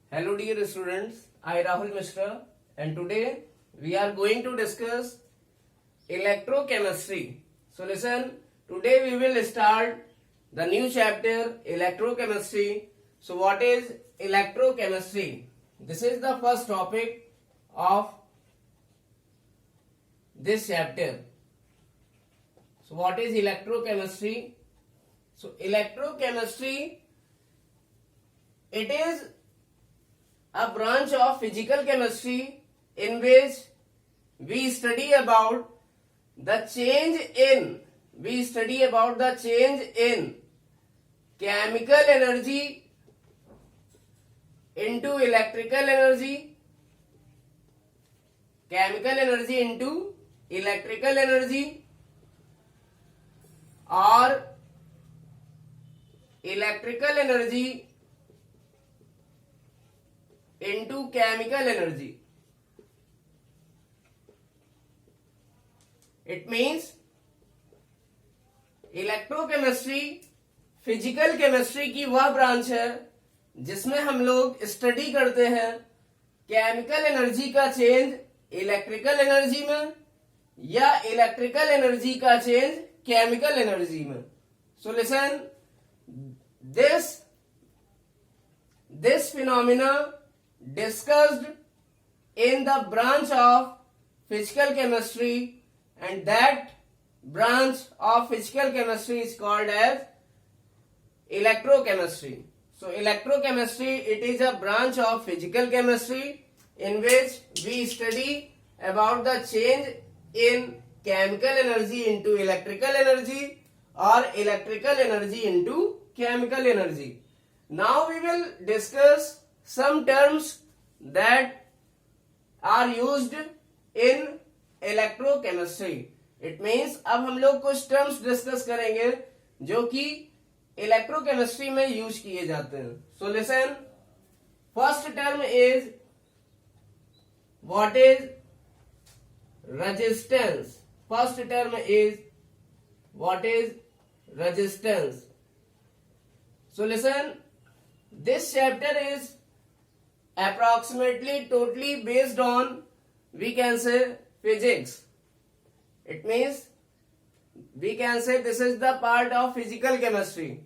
Hello dear students, I Rahul Mishra and today we are going to discuss electrochemistry. So listen, today we will start the new chapter electrochemistry. So what is electrochemistry? This is the first topic of this chapter. So what is electrochemistry? So electrochemistry, it is a branch of physical chemistry in which we study about the change in chemical energy into electrical energy, or electrical energy into chemical energy. It means electrochemistry physical chemistry की वह branch है जिसमें हम लोग study करते हैं chemical energy का change electrical energy में या इलेक्ट्रिकल एनर्जी का चेंज केमिकल एनर्जी में. So listen, this phenomena discussed in the branch of physical chemistry, and that branch of physical chemistry is called as electrochemistry. So electrochemistry, it is a branch of physical chemistry in which we study about the change in chemical energy into electrical energy or electrical energy into chemical energy. Now we will discuss some terms that are used in electrochemistry. It means अब हम लोग कुछ terms discuss करेंगे जो कि electrochemistry में use किए जाते हैं. So listen, first term is what is resistance. First term is what is resistance. So listen, this chapter is approximately totally based on, we can say, physics. It means we can say this is the part of physical chemistry.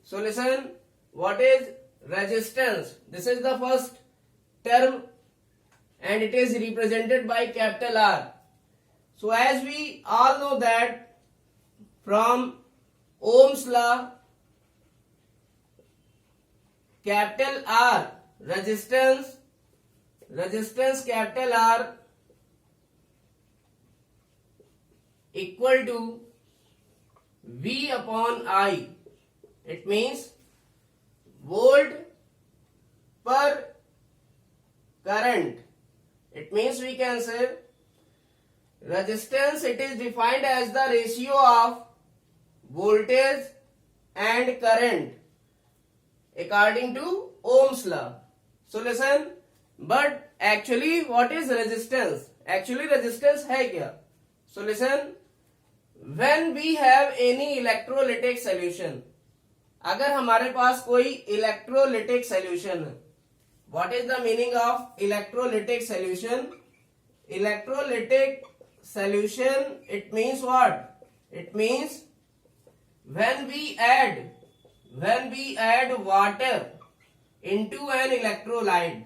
So listen, what is resistance? This is the first term and it is represented by capital R. So as we all know that from Ohm's law, capital R, resistance capital R equal to V upon I. It means volt per current. It means we can say resistance, it is defined as the ratio of voltage and current according to Ohm's law. So listen, but actually what is resistance? Actually resistance है क्या? So listen, when we have any electrolytic solution, अगर हमारे पास कोई electrolytic solution है, what is the meaning of electrolytic solution? Electrolytic solution, it means what? It means when we add water into an electrolyte.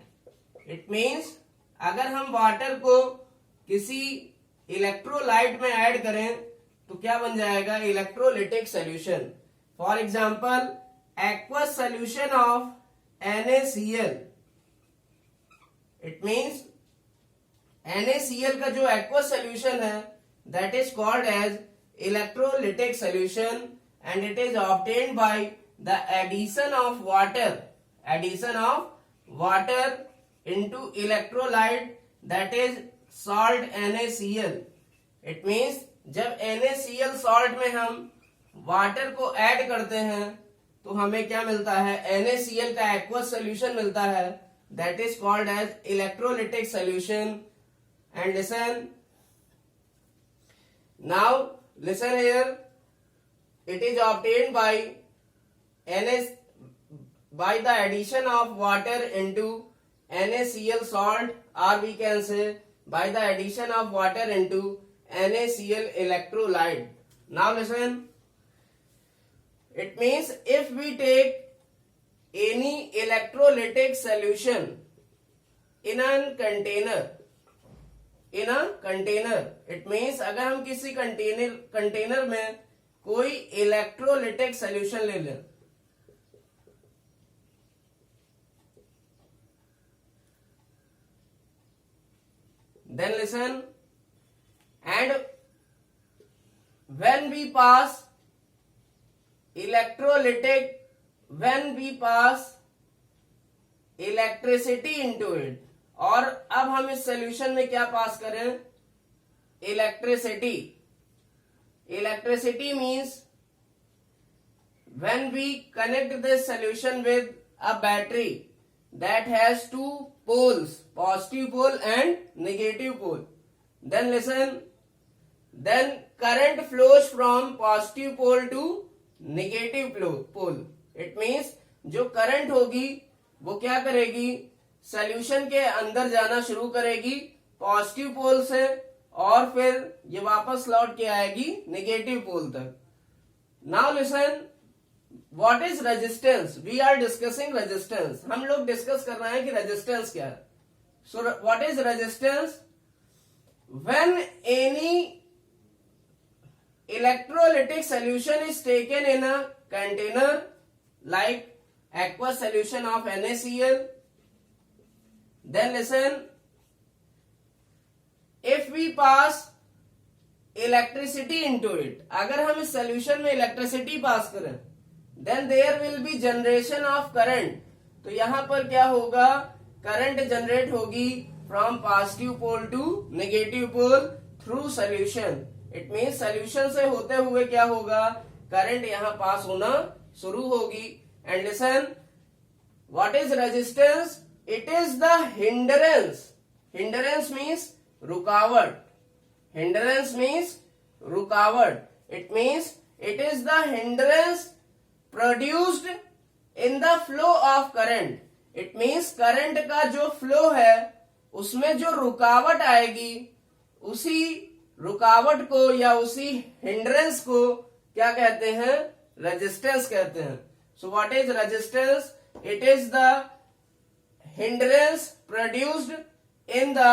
It means अगर हम water को किसी electrolyte में ऐड करें तो क्या बन जाएगा? Electrolytic solution. For example, aqueous solution of NaCl. It means NaCl का जो एक्वस सॉल्यूशन है that is called as electrolytic solution and it is obtained by the addition of water into electrolyte, that is salt NaCl. It means जब NaCl salt में हम water को add करते हैं तो हमें क्या मिलता है? NaCl का एक्वस सॉल्यूशन मिलता है, that is called as electrolytic solution. And listen, now listen here, it is obtained by the addition of water into NaCl salt, or we can say by the addition of water into NaCl electrolyte. Now listen, it means if we take any electrolytic solution in a container, it means अगर हम किसी container में कोई electrolytic solution ले लें, then listen, and when we pass electricity into it, और अब हम इस सॉल्यूशन में क्या पास करें, electricity means when we connect this solution with a battery that has two poles, positive pole and negative pole, then listen, then current flows from positive pole to negative pole. It means जो current होगी वो क्या करेगी, solution के अंदर जाना शुरू करेगी पॉजिटिव पोल से, और फिर ये वापस लौट के आएगी नेगेटिव पोल तक. Now listen, what is resistance? We are discussing resistance. हम लोग डिस्कस कर रहे हैं कि रेजिस्टेंस क्या है. सो what is resistance? When any electrolytic solution is taken in a container like aqueous solution of NaCl, then listen, if we pass electricity into it, अगर हम इस solution में electricity pass करें, then there will be generation of current. तो यहां पर क्या होगा, current generate होगी from positive pole to negative pole through solution. It mean solution से होते हुए क्या होगा, करंट यहां पास होना शुरू होगी. And listen, what is resistance? It is the hindrance. Hindrance means रुकावट. हिंडरेंस मीन्स रुकावट. It means it is the hindrance produced in the flow of current. It means current का जो फ्लो है उसमें जो रुकावट आएगी, उसी रुकावट को या उसी हिंड्रेंस को क्या कहते हैं, रेजिस्टेंस कहते हैं. सो what is resistance? It is the hindrance produced in the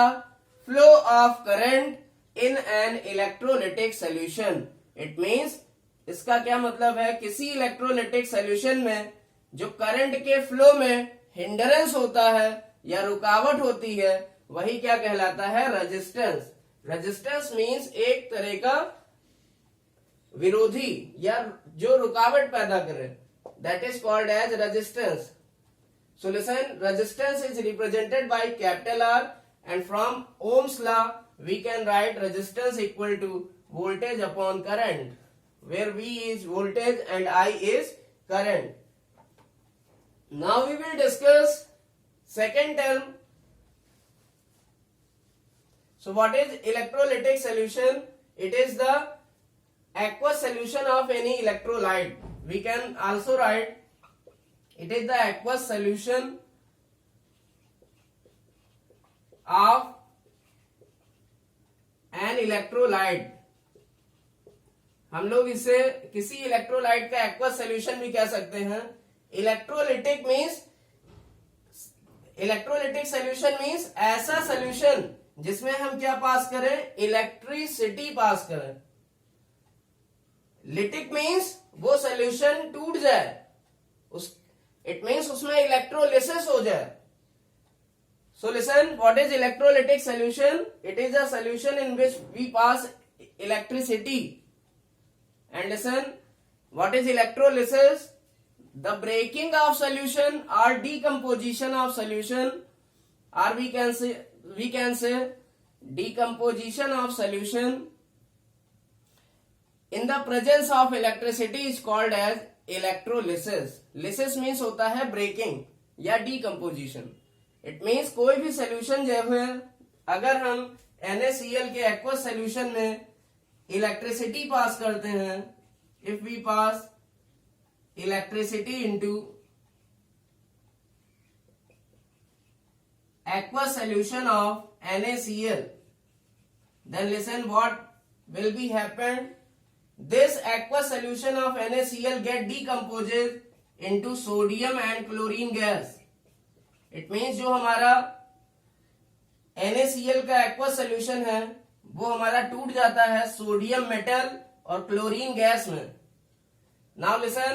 flow of current in an electrolytic solution. It means, इसका क्या मतलब है, किसी इलेक्ट्रोलिटिक सॉल्यूशन में जो करंट के फ्लो में हिंड्रेंस होता है या रुकावट होती है, वही क्या कहलाता है, रेजिस्टेंस. रेजिस्टेंस मीन्स एक तरह का विरोधी या जो रुकावट पैदा करे, that is called as resistance. So listen, resistance is represented by capital R, and from Ohm's law we can write resistance equal to voltage upon current, where V is voltage and I is current. Now we will discuss second term. So what is electrolytic solution? It is the aqueous solution of any electrolyte. We can also write it is the aqueous solution of an electrolyte. हम लोग इसे किसी electrolyte का aqueous solution भी कह सकते हैं. Electrolytic means, electrolytic solution means ऐसा सोल्यूशन जिसमें हम क्या पास करें, इलेक्ट्रिसिटी पास करें. लिटिक मीन्स वो सोल्यूशन टूट जाए, इट मीन्स उसमें इलेक्ट्रोलिसिस हो जाए. So listen, what is electrolytic solution? It is a solution in which we pass electricity. And listen, what is electrolysis? The breaking of solution or decomposition of solution, or we can say decomposition of solution in the presence of electricity is called as electrolysis. Lysis means होता है breaking या decomposition. It means कोई भी solution जो है, अगर हम NaCl के aqueous solution में इलेक्ट्रिसिटी पास करते हैं, if we pass electricity into aqueous solution of NaCl, then listen what will be happen. This aqueous solution of NaCl get decomposed into sodium and chlorine gas. It means जो हमारा NaCl का aqueous solution है वो हमारा टूट जाता है sodium metal और क्लोरीन गैस में. नाउ लिसन,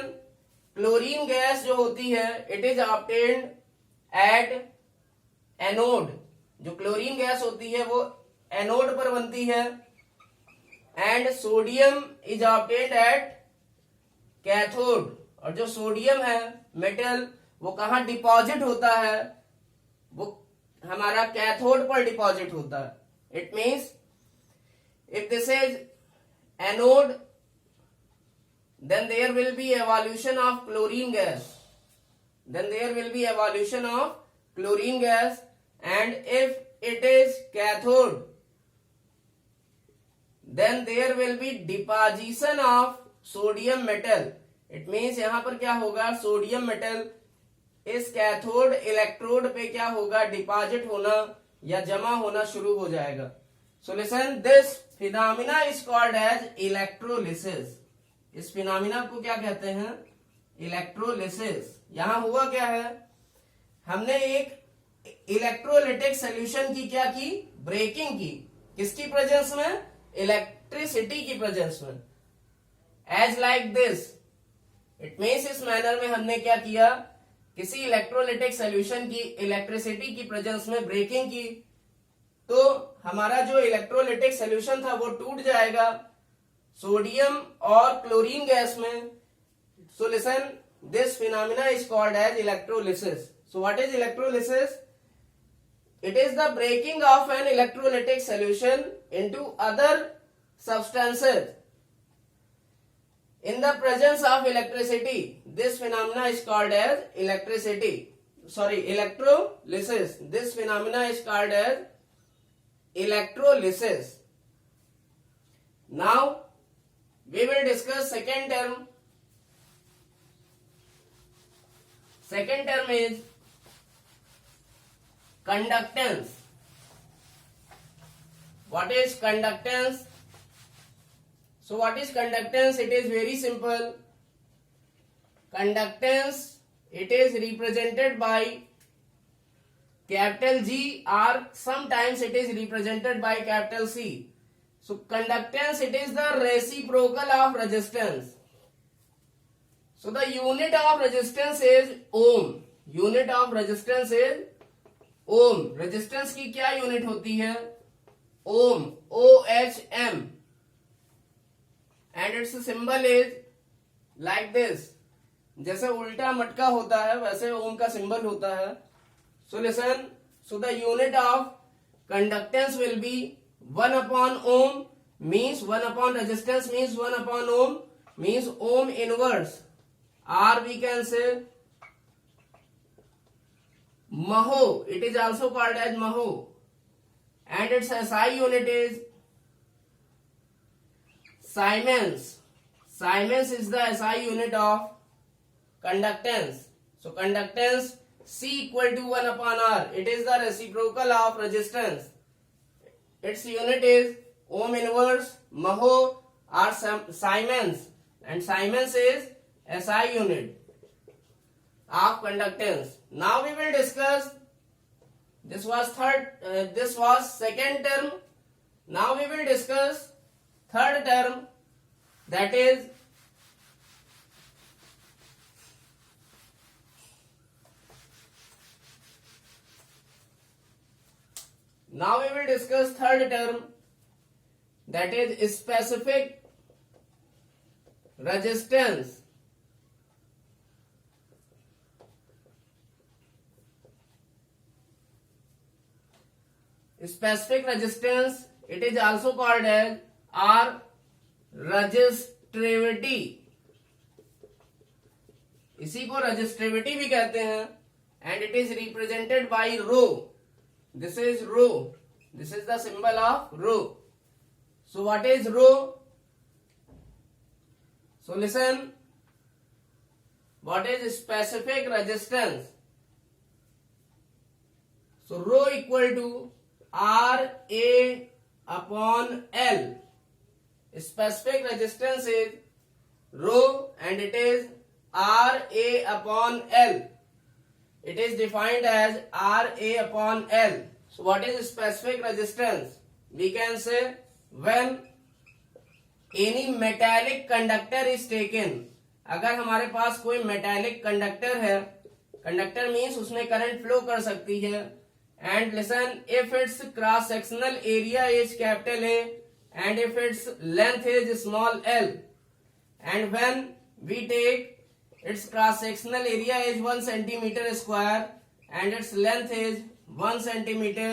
क्लोरीन गैस जो होती है it is obtained at anode. जो क्लोरीन गैस होती है वो एनोड पर बनती है. And sodium is obtained at cathode. और जो सोडियम है मेटल वो कहाँ डिपॉजिट होता है, वो हमारा कैथोड पर डिपॉजिट होता है. It means if this is anode, then there will be evolution of chlorine gas. And if it is cathode, then there will be deposition of sodium metal. It means यहाँ पर क्या होगा, sodium metal इस cathode electrode पे क्या होगा, deposit होना या जमा होना शुरू हो जाएगा. So listen, this phenomena is called as electrolysis. इस फिनोमिना को क्या कहते हैं, इलेक्ट्रोलिसिस. यहां हुआ क्या है, हमने एक इलेक्ट्रोलिटिक सोल्यूशन की क्या की, ब्रेकिंग की. किसकी प्रेजेंस में, इलेक्ट्रिसिटी की प्रेजेंस में. As like this, it means इस मैनर में हमने क्या किया, किसी इलेक्ट्रोलिटिक सोल्यूशन की इलेक्ट्रिसिटी की प्रेजेंस में ब्रेकिंग की, तो हमारा जो इलेक्ट्रोलिटिक सोल्यूशन था वो टूट जाएगा सोडियम और क्लोरीन गैस में. So listen, this phenomena is called as electrolysis. So what is electrolysis? It is the breaking of an electrolytic solution into other substances in the presence of electricity. This phenomena is called as electrolysis. This phenomena is called as electrolysis. Now we will discuss second term. Second term is conductance. What is conductance? So what is conductance? It is very simple. Conductance, it is represented by capital G or sometimes it is represented by capital C. So conductance, it is the reciprocal of resistance. So the unit of resistance is ohm. Unit of resistance is ohm. Resistance की क्या unit होती है, ohm, OHM. And its symbol is like this. जैसे उल्टा मटका होता है वैसे ओम का सिंबल होता है. So listen, so the unit of conductance will be 1 upon ohm, means 1 upon resistance means 1 upon ohm, means ohm inverse, or we can say mho. It is also called as mho. And its SI unit is Siemens. Siemens is the SI unit of conductance. So conductance C equal to 1 upon R. It is the reciprocal of resistance. Its unit is ohm inverse, mho or Siemens. And Siemens is SI unit of conductance. Now we will discuss, this was second term. Now we will discuss third term, that is specific resistance. Specific resistance, it is also called as R resistivity. इसी को resistivity भी कहते हैं. And it is represented by rho. This is rho. This is the symbol of rho. So what is rho? So listen, what is specific resistance? So rho equal to RA upon L. Specific resistance is rho and it is RA upon L. It is defined as RA upon L. So what is specific resistance? We can say when any metallic conductor is taken. अगर हमारे पास कोई metallic conductor है, conductor means उसमें current flow कर सकती है, and listen, if its cross sectional area is capital A and if its length is small L, and when we take its cross sectional area is 1 centimeter square and its length is 1 centimeter,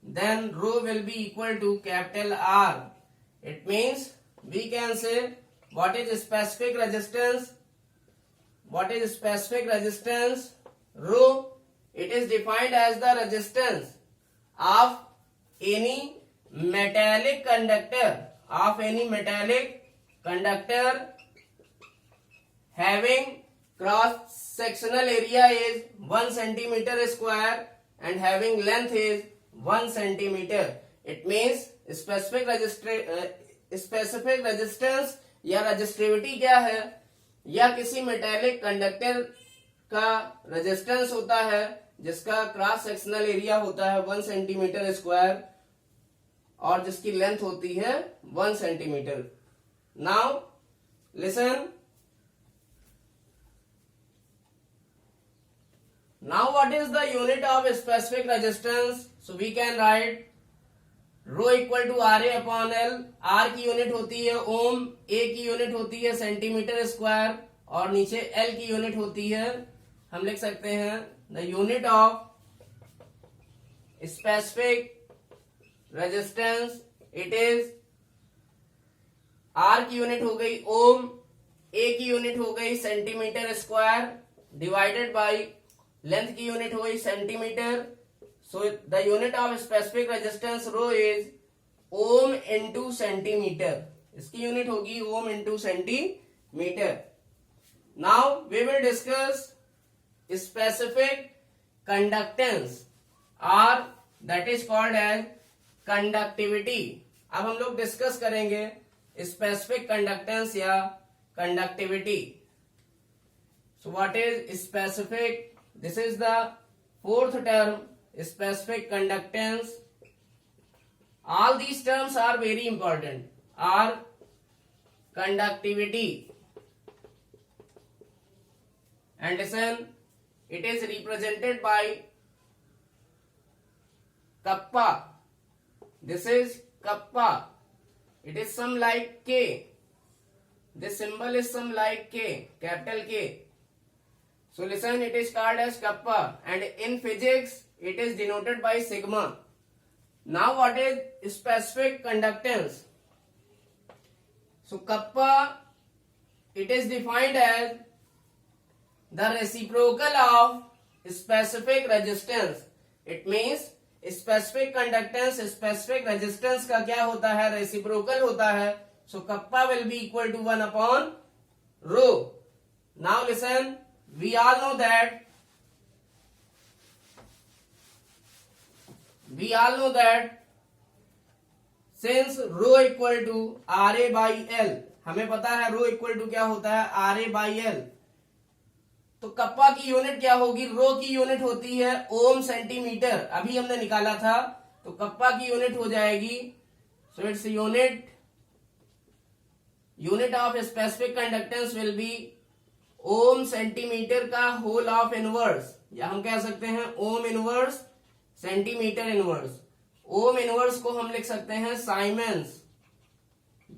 then rho will be equal to capital R. It means we can say what is specific resistance. What is specific resistance? Rho, it is defined as the resistance of any metallic conductor having cross sectional area is 1 centimeter square and having length is 1 centimeter. It means specific resistance या resistivity क्या है, या किसी metallic conductor का resistance होता है जिसका cross sectional area होता है 1 सेंटीमीटर स्क्वायर और जिसकी लेंथ होती है 1 centimetre. Now listen. Now what is the unit of specific resistance? So we can write rho equal to RA upon L. R की यूनिट होती है ओम, A की यूनिट होती है सेंटीमीटर स्क्वायर और नीचे L की यूनिट होती है, हम लिख सकते हैं the unit of specific resistance. It is R की यूनिट हो गई ओम, A की यूनिट हो गई centimetre square divided by length की यूनिट हो गई centimetre. So the unit of specific resistance rho is ohm into centimetre. इसकी यूनिट होगी ohm into centimetre. Now we will discuss specific conductance or that is called as conductivity. अब हम लोग discuss करेंगे specific conductance या conductivity. So what is specific? This is the fourth term, specific conductance. All these terms are very important. Are conductivity. And listen, it is represented by kappa. This is kappa. It is some like K. This symbol is some like K, capital K. So listen, it is called as kappa and in physics it is denoted by sigma. Now what is specific conductance? So kappa, it is defined as the reciprocal of specific resistance. It means specific conductance, specific resistance का क्या होता है, reciprocal होता है. So kappa will be equal to 1 upon rho. Now listen, we all know that since rho equal to RA by L, हमें पता है rho equal to क्या होता है RA by L, तो कप्पा की यूनिट क्या होगी? रो की यूनिट होती है ओम सेंटीमीटर, अभी हमने निकाला था, तो कप्पा की यूनिट हो जाएगी. So it's unit of specific conductance will be ohm centimetre का होल ऑफ इनवर्स, या हम कह सकते हैं ohm inverse centimetre inverse. Ohm inverse को हम लिख सकते हैं siemens.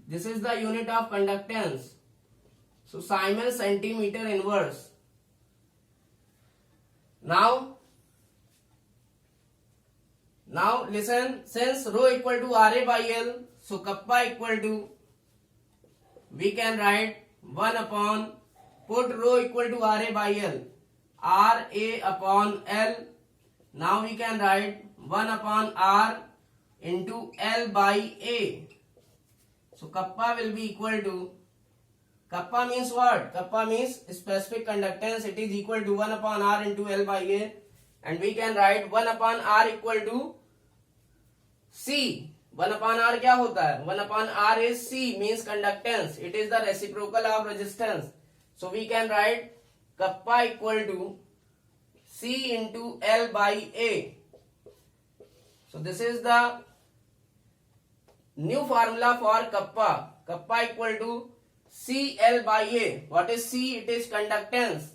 This is the unit of conductance. So siemens centimetre inverse. Now listen, since rho equal to RA by L, so kappa equal to, we can write 1 upon, put rho equal to RA by L, RA upon L. Now we can write 1 upon R into L by A. So kappa will be equal to, kappa means what? Kappa means specific conductance. It is equal to 1 upon R into L by A. and we can write 1 upon R equal to C. 1 upon R क्या होता है? 1 upon R is C, means conductance. It is the reciprocal of resistance. So we can write kappa equal to C into L by A. So this is the new formula for kappa. Kappa equal to C L by A. What is C? It is conductance.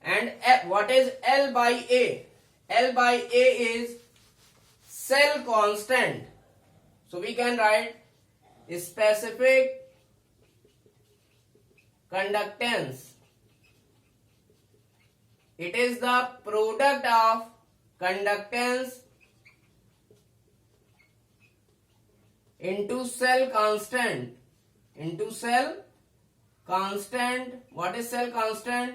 And what is L by A? L by A is cell constant. So we can write specific conductance. It is the product of conductance into cell constant. Into cell constant. What is cell constant?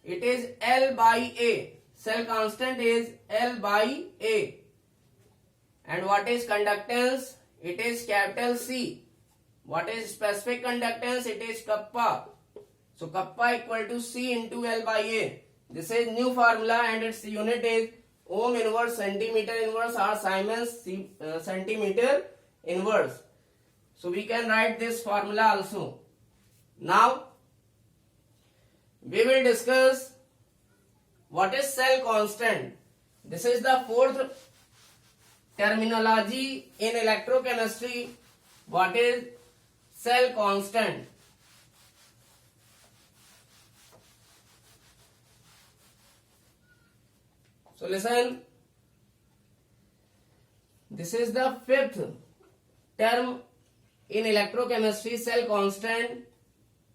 It is L by A. Cell constant is L by A. And what is conductance? It is capital C. What is specific conductance? It is kappa. So kappa equal to C into L by A. This is new formula and its unit is ohm inverse, centimeter inverse or Siemens centimeter inverse. So we can write this formula also. Now we will discuss what is cell constant. This is the fourth terminology in electrochemistry. What is cell constant? So listen, this is the fifth term in electrochemistry, cell constant.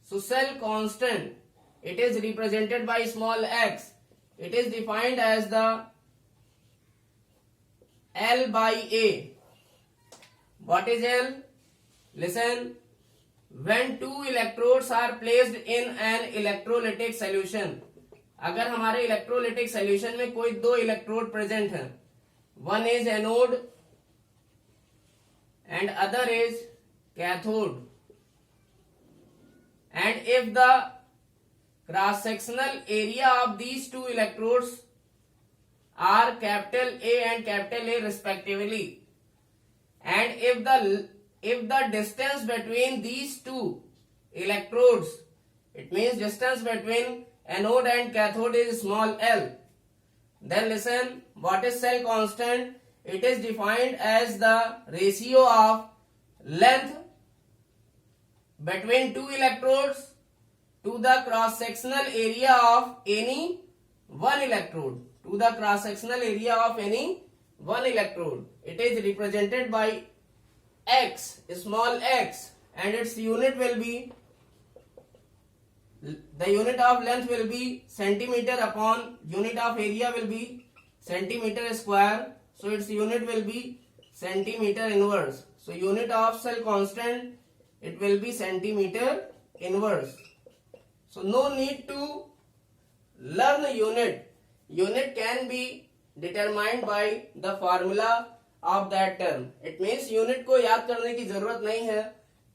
So cell constant, it is represented by small x. It is defined as the L by A. What is L? Listen, when two electrodes are placed in an electrolytic solution, अगर हमारे electrolytic solution में कोई दो electrode present है, one is anode and other is cathode, and if the cross sectional area of these two electrodes are capital A and capital A respectively, and if the distance between these two electrodes, it means distance between anode and cathode is small l, then listen, what is cell constant? It is defined as the ratio of length between two electrodes to the cross sectional area of any one electrode. To the cross sectional area of any one electrode. It is represented by x, small x, and its unit will be, the unit of length will be centimeter upon unit of area will be centimeter square. So its unit will be centimeter inverse. So unit of cell constant, it will be centimeter inverse. So no need to learn unit. Unit can be determined by the formula of that term. It means unit को याद करने की जरूरत नहीं है,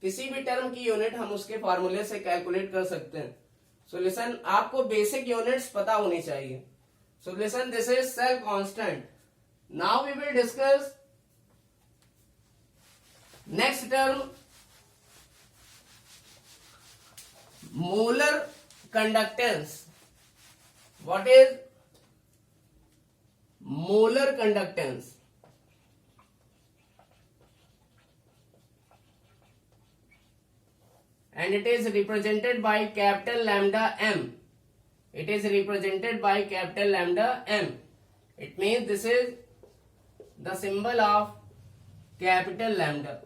किसी भी term की यूनिट हम उसके फार्मूले से कैलकुलेट कर सकते हैं. सो लिसन, आपको बेसिक यूनिट्स पता होनी चाहिए. So listen, this is cell constant. Now we will discuss next term, molar conductance. What is molar conductance? And it is represented by capital lambda m. It is represented by capital lambda m. It means this is the symbol of capital lambda.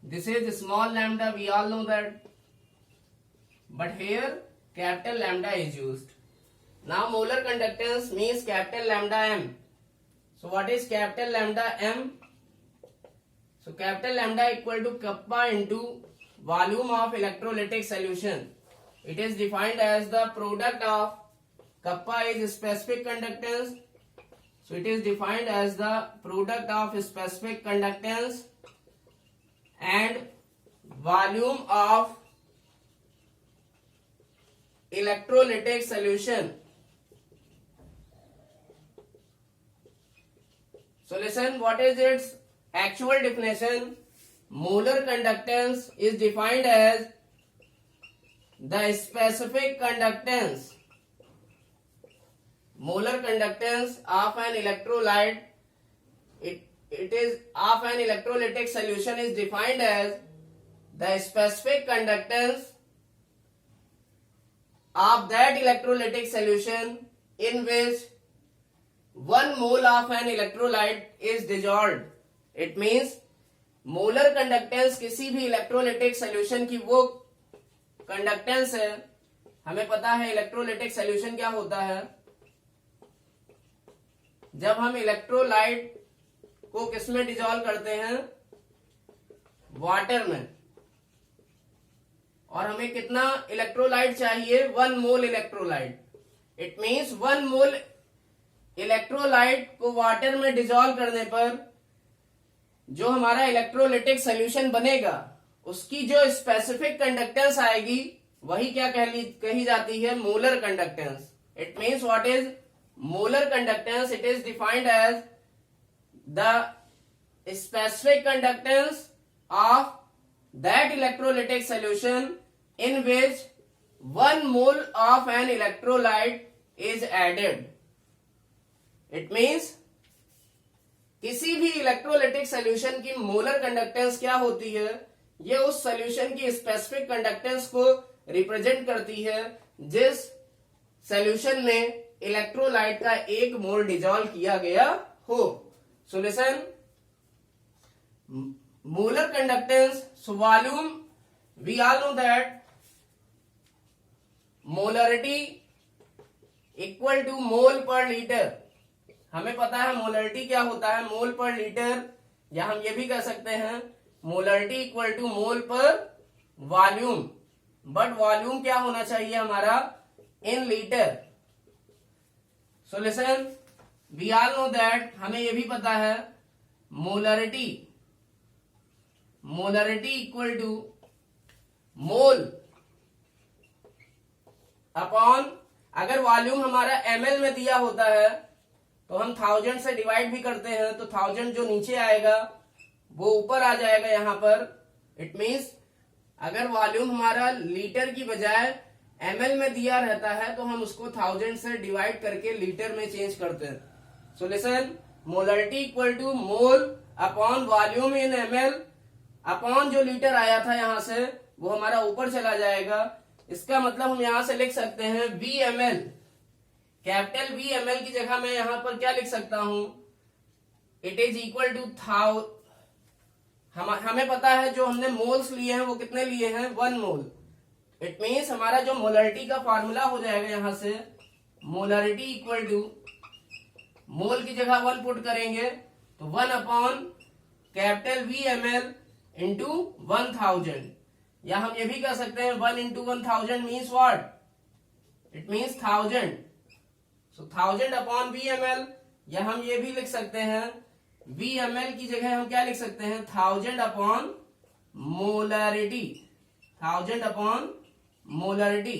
This is small lambda, we all know that, but here capital lambda is used. Now molar conductance means capital lambda m. So what is capital lambda m? So capital lambda equal to kappa into volume of electrolytic solution. It is defined as the product of kappa is specific conductance. So it is defined as the product of specific conductance and volume of electrolytic solution. So listen, what is its actual definition? Molar conductance is defined as the specific conductance. Molar conductance of an electrolyte, it is of an electrolytic solution is defined as the specific conductance of that electrolytic solution in which 1 mole of an electrolyte is dissolved. It means molar conductance किसी भी electrolytic solution की वो conductance है. हमें पता है electrolytic solution क्या होता है. जब हम इलेक्ट्रोलाइट को किसमें डिसॉल्व करते हैं, वाटर में. और हमें कितना इलेक्ट्रोलाइट चाहिए, 1 mole electrolyte. It means 1 mole electrolyte को वाटर में डिसॉल्व करने पर जो हमारा इलेक्ट्रोलिटिक सॉल्यूशन बनेगा उसकी जो स्पेसिफिक कंडक्टेंस आएगी वही क्या कही जाती है, molar conductance. It means what is molar conductance? It is defined as the specific conductance of that electrolytic solution in which 1 mole of an electrolyte is added. It means किसी भी electrolytic solution की molar conductance क्या होती है, ये उस solution की specific conductance को रिप्रेजेंट करती है जिस सॉल्यूशन में इलेक्ट्रोलाइट का 1 मोल डिसॉल्व किया गया हो. So listen, molar conductance, so volume, we all know that molarity equal to mole per liter. हमें पता है मोलरिटी क्या होता है, मोल पर लीटर, या हम ये भी कह सकते हैं मोलरिटी इक्वल टू मोल पर वॉल्यूम. बट वॉल्यूम क्या होना चाहिए हमारा, in litre. So listen, we all know that, हमें ये भी पता है molarity equal to mole upon, अगर वॉल्यूम हमारा ml में दिया होता है तो हम 1000 से डिवाइड भी करते हैं, तो 1000 जो नीचे आएगा वो ऊपर आ जाएगा यहां पर. इट मींस अगर वॉल्यूम हमारा लीटर की बजाय ml में दिया रहता है तो हम उसको 1000 से डिवाइड करके लीटर में चेंज करते हैं. So listen, molarity equal to mole upon volume in ml upon जो लीटर आया था यहां से वो हमारा ऊपर चला जाएगा. इसका मतलब हम यहां से लिख सकते हैं VmL. कैपिटल VmL की जगह मैं यहां पर क्या लिख सकता हूं, इट इज इक्वल टू हमें पता है जो हमने मोल्स लिए हैं वो कितने लिए हैं, 1 मोल. इट मींस हमारा जो मोलरिटी का फॉर्मूला हो जाएगा यहां से, मोलरिटी इक्वल टू मोल की जगह 1 पुट करेंगे तो 1 अपॉन कैपिटल VmL इंटू 1000. या हम ये भी कह सकते हैं 1 into 1000 means what, it means 1000. So 1000 upon VmL, या हम ये भी लिख सकते हैं VmL की जगह हम क्या लिख सकते हैं, 1000 upon molarity. 1000 upon molarity.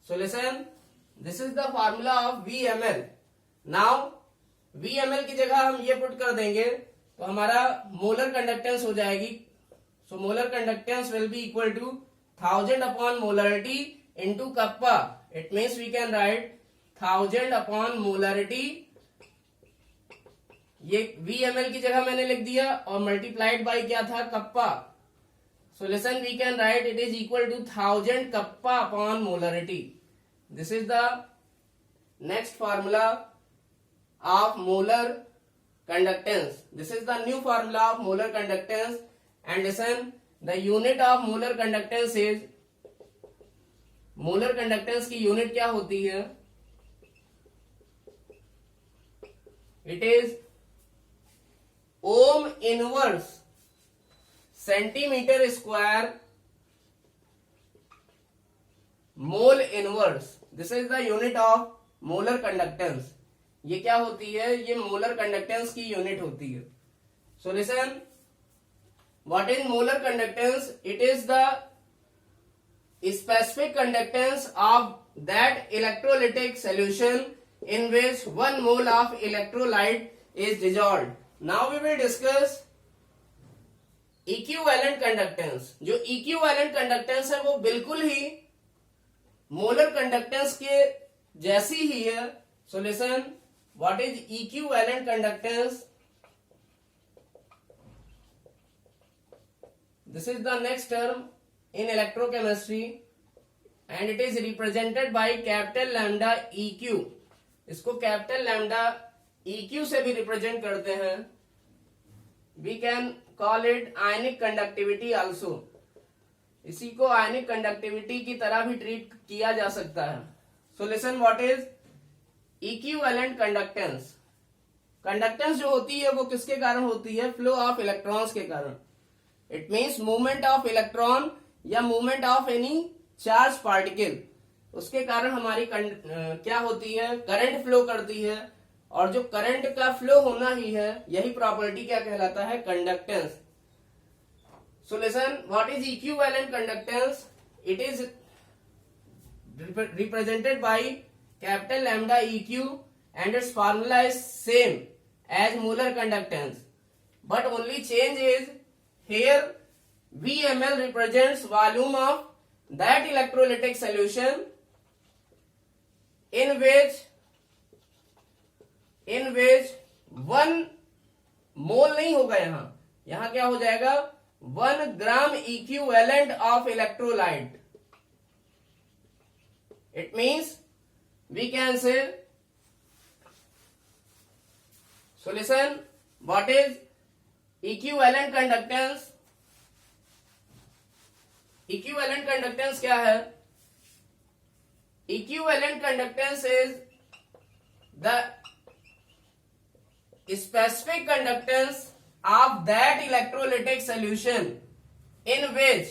So listen, this is the formula of VmL. Now VmL की जगह हम ये पुट कर देंगे तो हमारा मोलर कंडक्टेंस हो जाएगी. So molar conductance will be equal to 1000 upon molarity into kappa. It means we can write 1000 upon molarity. ये VmL की जगह मैंने लिख दिया और मल्टीप्लाइड बाय क्या था, kappa. So listen, we can write it is equal to 1000 kappa upon molarity. This is the next formula of molar conductance. This is the new formula of molar conductance. And listen, the unit of molar conductance is, molar conductance की unit क्या होती है, it is ohm inverse centimeter square mole inverse. This is the unit of molar conductance. ये क्या होती है, ये molar conductance की यूनिट होती है. So listen, what is molar conductance? It is the specific conductance of that electrolytic solution in which 1 mole of electrolyte is dissolved. Now we will discuss equivalent conductance. जो equivalent conductance है वो बिल्कुल ही molar conductance के जैसी ही है. So listen, what is equivalent conductance? This is the next term in electrochemistry and it is represented by capital lambda EQ. इसको capital lambda EQ से भी रिप्रेजेंट करते हैं. We can call it ionic conductivity also. इसी को आयनिक conductivity की तरह भी ट्रीट किया जा सकता है. So listen, what is equivalent conductance? Conductance जो होती है वो किसके कारण होती है? फ्लो ऑफ इलेक्ट्रॉन्स के कारण. It means movement of electron या movement of any charge particle, उसके कारण हमारी क्या होती है? करंट फ्लो करती है. और जो करंट का फ्लो होना ही है, यही प्रॉपर्टी क्या कहलाता है? Conductance. So listen, what is equivalent conductance? It is represented by capital lambda EQ and its formula is same as molar conductance, but only change is here VmL represents volume of that electrolytic solution in which 1 mole नहीं होगा. यहां क्या हो जाएगा? 1 gram equivalent of electrolyte. It means we can say. So listen, what is equivalent conductance? Equivalent conductance क्या है? Equivalent conductance is the specific conductance of that electrolytic solution in which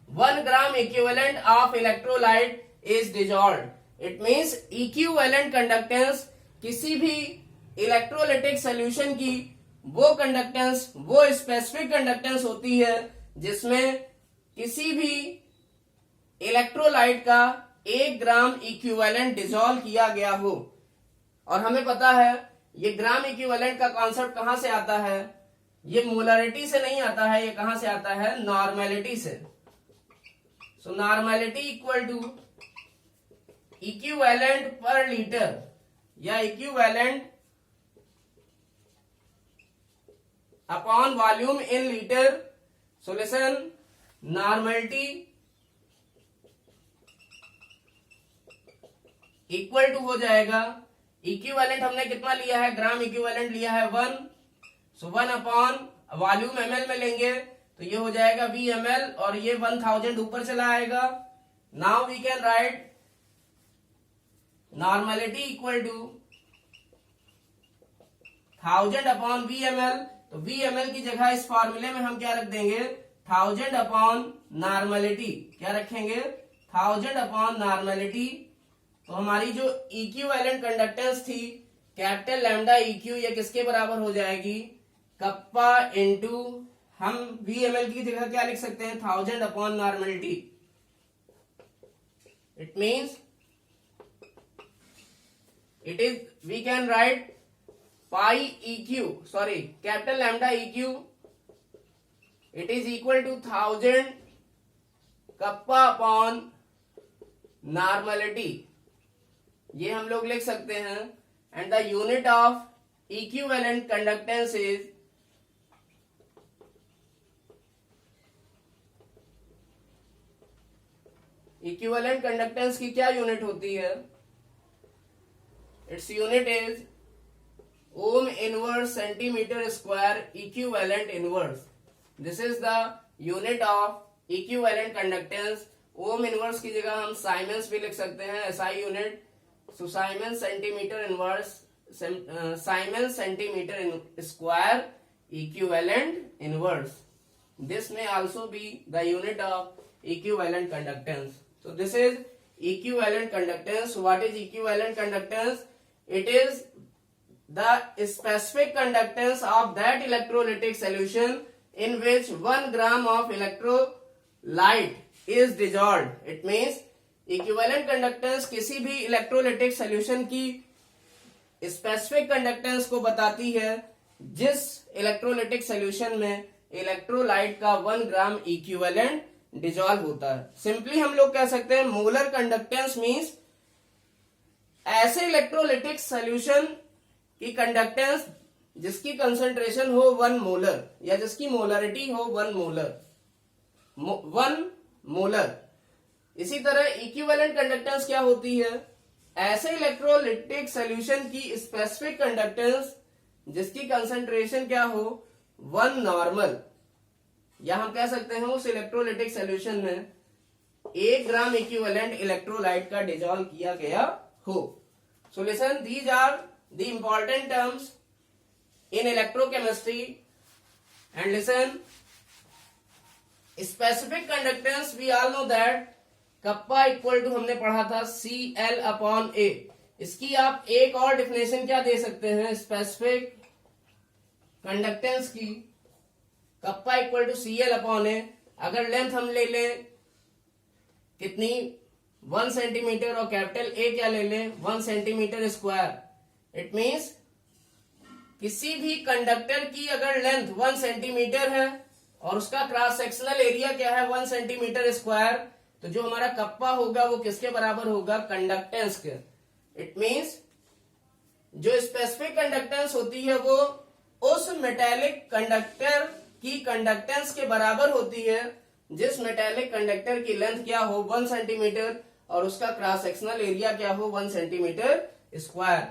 1 gram equivalent of electrolyte is dissolved. It means equivalent conductance किसी भी electrolytic solution की वो conductance, वो specific conductance होती है जिसमें किसी भी इलेक्ट्रोलाइट का 1 ग्राम इक्विवेलेंट डिसॉल्व किया गया हो. और हमें पता है ये ग्राम इक्विवेलेंट का कॉन्सेप्ट कहां से आता है? ये मोलरिटी से नहीं आता है. ये कहां से आता है? नॉर्मेलिटी से. So normality equal to equivalent per litre या equivalent upon volume in litre. So listen, normality equal to हो जाएगा, इक्विवेलेंट हमने कितना लिया है? ग्राम इक्विवेलेंट लिया है 1. सो 1 अपॉन वॉल्यूम ml में लेंगे तो ये हो जाएगा VmL और ये 1000 ऊपर चला आएगा. Now we can write normality equal to 1000 upon VmL. तो VmL की जगह इस फॉर्मूले में हम क्या रख देंगे? 1000 अपॉन नॉर्मेलिटी. क्या रखेंगे? 1000 अपॉन नॉर्मेलिटी. तो हमारी जो इक्विवेलेंट कंडक्टेंस थी कैपिटल लैम्डा EQ, ये किसके बराबर हो जाएगी? कप्पा इंटू, हम VmL की जगह क्या लिख सकते हैं? 1000 upon normality. It means it is, we can write pi EQ, sorry, capital lambda EQ, it is equal to 1000 kappa upon normality. ये हम लोग लिख सकते हैं. and the unit of equivalent conductance is equivalent conductance की क्या unit होती है? Its unit is ohm inverse centimeter square equivalent inverse. This is the unit of equivalent conductance. Ohm inverse की जगह हम साइमेंस भी लिख सकते हैं, SI unit. So siemens centimetre inverse, siemens centimetre square equivalent inverse. This may also be the unit of equivalent conductance. So this is equivalent conductance. What is equivalent conductance? It is the specific conductance of that electrolytic solution in which 1 gram of electrolyte is dissolved. It means equivalent conductance किसी भी electrolytic solution की specific conductance को बताती है जिस electrolytic solution में electrolyte का 1 gram equivalent dissolve होता है। सिंपली हम लोग कह सकते हैं मोलर कंडक्टेंस मींस ऐसे इलेक्ट्रोलाइटिक सॉल्यूशन की कंडक्टेंस जिसकी कंसंट्रेशन हो 1 मोलर या जिसकी मोलरिटी हो 1 मोलर। इसी तरह इक्विवेलेंट कंडक्टेंस क्या होती है? ऐसे इलेक्ट्रोलाइटिक सॉल्यूशन की स्पेसिफिक कंडक्टेंस जिसकी कंसंट्रेशन क्या हो 1 नॉर्मल, या हम कह सकते हैं उस इलेक्ट्रोलाइटिक सॉल्यूशन में 1 ग्राम इक्विवेलेंट इलेक्ट्रोलाइट का डिजॉल्व किया गया हो। So listen, these are the important terms in electrochemistry and listen, specific conductance we all know that kappa equal to हमने पढ़ा था Cl/A। इसकी आप एक और डिफिनेशन क्या दे सकते हैं स्पेसिफिक कंडक्टेंस की? Kappa equal to Cl/A। अगर लेंथ हम ले लें कितनी 1 सेंटीमीटर और कैपिटल A क्या ले लें 1 सेंटीमीटर स्क्वायर, इट मीन्स किसी भी कंडक्टर की अगर लेंथ 1 सेंटीमीटर है और उसका क्रॉस सेक्शनल एरिया क्या है 1 सेंटीमीटर स्क्वायर, तो जो हमारा कप्पा होगा वो किसके बराबर होगा? कंडक्टेंस के। इट मींस जो स्पेसिफिक कंडक्टेंस होती है वो उस मेटेलिक कंडक्टर की कंडक्टेंस के बराबर होती है जिस मेटेलिक कंडक्टर की लेंथ क्या हो 1 सेंटीमीटर और उसका क्रॉस सेक्शनल एरिया क्या हो 1 सेंटीमीटर स्क्वायर।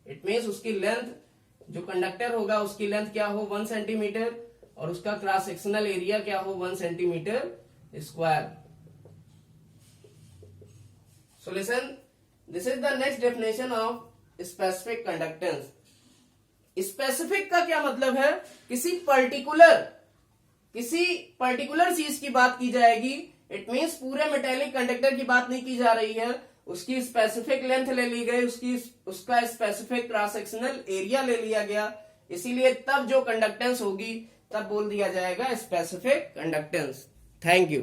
इट मींस उसकी लेंथ, जो कंडक्टर होगा उसकी लेंथ क्या हो 1 सेंटीमीटर और उसका क्रॉस सेक्शनल एरिया क्या हो 1 centimetre square. So listen, this is the next definition of specific conductance. Specific का क्या मतलब है? किसी पर्टिकुलर चीज की बात की जाएगी। इट मींस पूरे मेटेलिक कंडक्टर की बात नहीं की जा रही है, उसकी स्पेसिफिक लेंथ ले ली गई, उसका स्पेसिफिक क्रॉस सेक्शनल एरिया ले लिया गया, इसीलिए तब जो कंडक्टेंस होगी तब बोल दिया जाएगा स्पेसिफिक कंडक्टेंस। Thank you.